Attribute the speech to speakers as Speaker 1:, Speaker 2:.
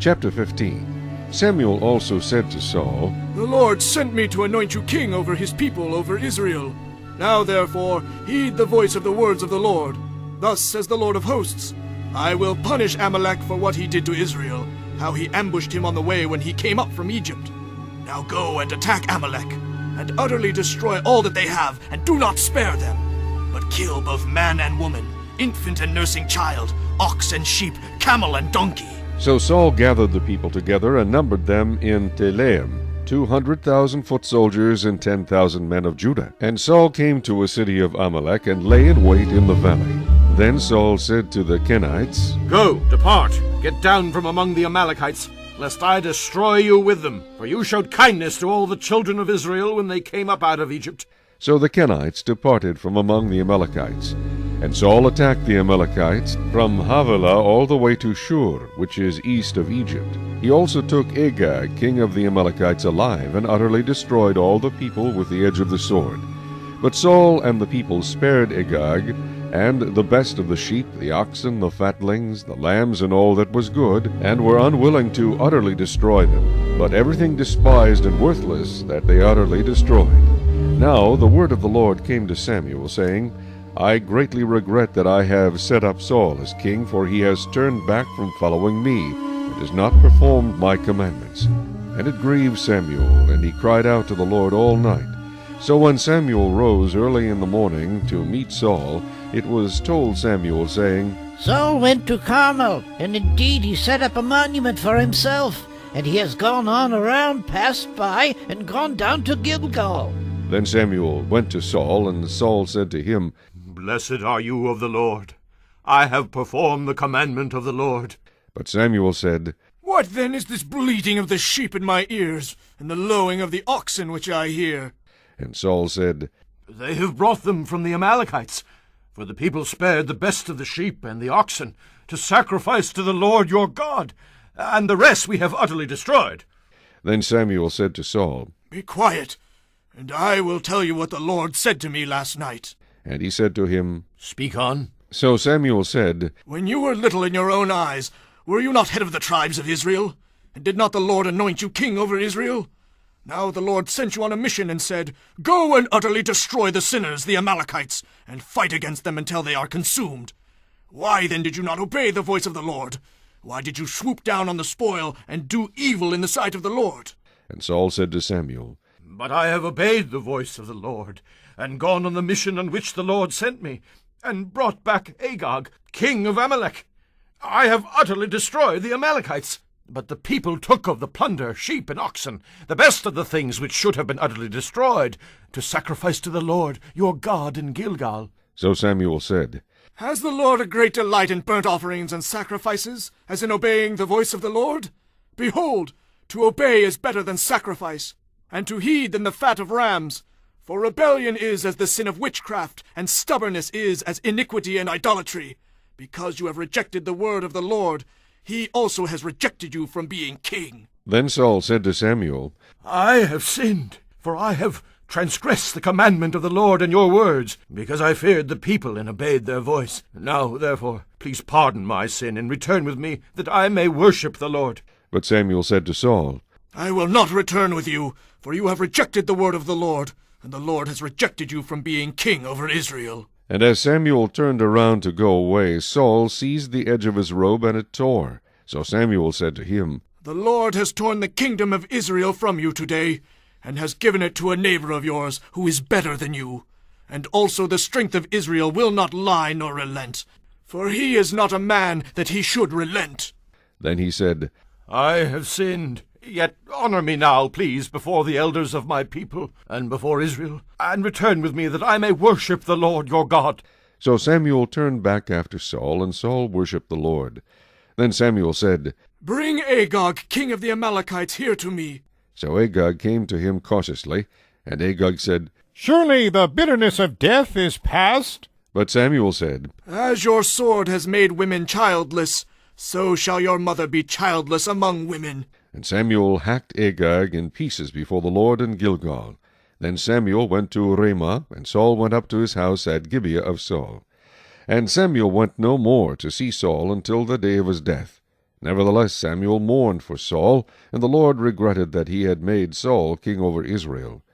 Speaker 1: Chapter 15. Samuel also said to Saul,
Speaker 2: The Lord sent me to anoint you king over his people, over Israel. Now therefore heed the voice of the words of the Lord. Thus says the Lord of hosts, I will punish Amalek for what he did to Israel, how he ambushed him on the way when he came up from Egypt. Now go and attack Amalek, and utterly destroy all that they have, and do not spare them, but kill both man and woman, infant and nursing child, ox and sheep, camel and donkey.
Speaker 1: So Saul gathered the people together and numbered them in Telaim, 200,000 foot soldiers and 10,000 men of Judah. And Saul came to a city of Amalek and lay in wait in the valley. Then Saul said to the Kenites,
Speaker 3: Go, depart, get down from among the Amalekites, lest I destroy you with them. For you showed kindness to all the children of Israel when they came up out of Egypt.
Speaker 1: So the Kenites departed from among the Amalekites. And Saul attacked the Amalekites from Havilah all the way to Shur, which is east of Egypt. He also took Agag, king of the Amalekites, alive, and utterly destroyed all the people with the edge of the sword. But Saul and the people spared Agag, and the best of the sheep, the oxen, the fatlings, the lambs, and all that was good, and were unwilling to utterly destroy them, but everything despised and worthless that they utterly destroyed. Now the word of the Lord came to Samuel, saying, I greatly regret that I have set up Saul as king, for he has turned back from following me, and has not performed my commandments. And it grieved Samuel, and he cried out to the Lord all night. So when Samuel rose early in the morning to meet Saul, it was told Samuel, saying,
Speaker 4: Saul went to Carmel, and indeed he set up a monument for himself, and he has gone on around, passed by, and gone down to Gilgal.
Speaker 1: Then Samuel went to Saul, and Saul said to him,
Speaker 3: Blessed are you of the Lord. I have performed the commandment of the Lord.
Speaker 1: But Samuel said,
Speaker 2: What then is this bleating of the sheep in my ears, and the lowing of the oxen which I hear?
Speaker 1: And Saul said,
Speaker 3: They have brought them from the Amalekites, for the people spared the best of the sheep and the oxen to sacrifice to the Lord your God, and the rest we have utterly destroyed.
Speaker 1: Then Samuel said to Saul,
Speaker 2: Be quiet, and I will tell you what the Lord said to me last night.
Speaker 1: And he said to him,
Speaker 3: Speak on.
Speaker 1: So Samuel said,
Speaker 2: When you were little in your own eyes, were you not head of the tribes of Israel? And did not the Lord anoint you king over Israel? Now the Lord sent you on a mission and said, Go and utterly destroy the sinners, the Amalekites, and fight against them until they are consumed. Why then did you not obey the voice of the Lord? Why did you swoop down on the spoil and do evil in the sight of the Lord?
Speaker 1: And Saul said to Samuel,
Speaker 3: But I have obeyed the voice of the Lord, and gone on the mission on which the Lord sent me, and brought back Agag, king of Amalek. I have utterly destroyed the Amalekites. But the people took of the plunder, sheep and oxen, the best of the things which should have been utterly destroyed, to sacrifice to the Lord your God in Gilgal.
Speaker 1: So Samuel said,
Speaker 2: Has the Lord a great delight in burnt offerings and sacrifices, as in obeying the voice of the Lord? Behold, to obey is better than sacrifice, and to heed than the fat of rams. For rebellion is as the sin of witchcraft, and stubbornness is as iniquity and idolatry. Because you have rejected the word of the Lord, he also has rejected you from being king.
Speaker 1: Then Saul said to Samuel,
Speaker 3: I have sinned, for I have transgressed the commandment of the Lord and your words, because I feared the people and obeyed their voice. Now, therefore, please pardon my sin, and return with me, that I may worship the Lord.
Speaker 1: But Samuel said to Saul,
Speaker 2: I will not return with you, for you have rejected the word of the Lord, and the Lord has rejected you from being king over Israel.
Speaker 1: And as Samuel turned around to go away, Saul seized the edge of his robe, and it tore. So Samuel said to him,
Speaker 2: The Lord has torn the kingdom of Israel from you today, and has given it to a neighbor of yours who is better than you. And also the strength of Israel will not lie nor relent, for he is not a man that he should relent.
Speaker 1: Then he said,
Speaker 3: I have sinned. Yet honor me now, please, before the elders of my people, and before Israel, and return with me, that I may worship the Lord your God.
Speaker 1: So Samuel turned back after Saul, and Saul worshipped the Lord. Then Samuel said,
Speaker 2: Bring Agag, king of the Amalekites, here to me.
Speaker 1: So Agag came to him cautiously, and Agag said,
Speaker 5: Surely the bitterness of death is past.
Speaker 1: But Samuel said,
Speaker 2: As your sword has made women childless, so shall your mother be childless among women.
Speaker 1: And Samuel hacked Agag in pieces before the Lord in Gilgal. Then Samuel went to Ramah, and Saul went up to his house at Gibeah of Saul. And Samuel went no more to see Saul until the day of his death. Nevertheless Samuel mourned for Saul, and the Lord regretted that he had made Saul king over Israel.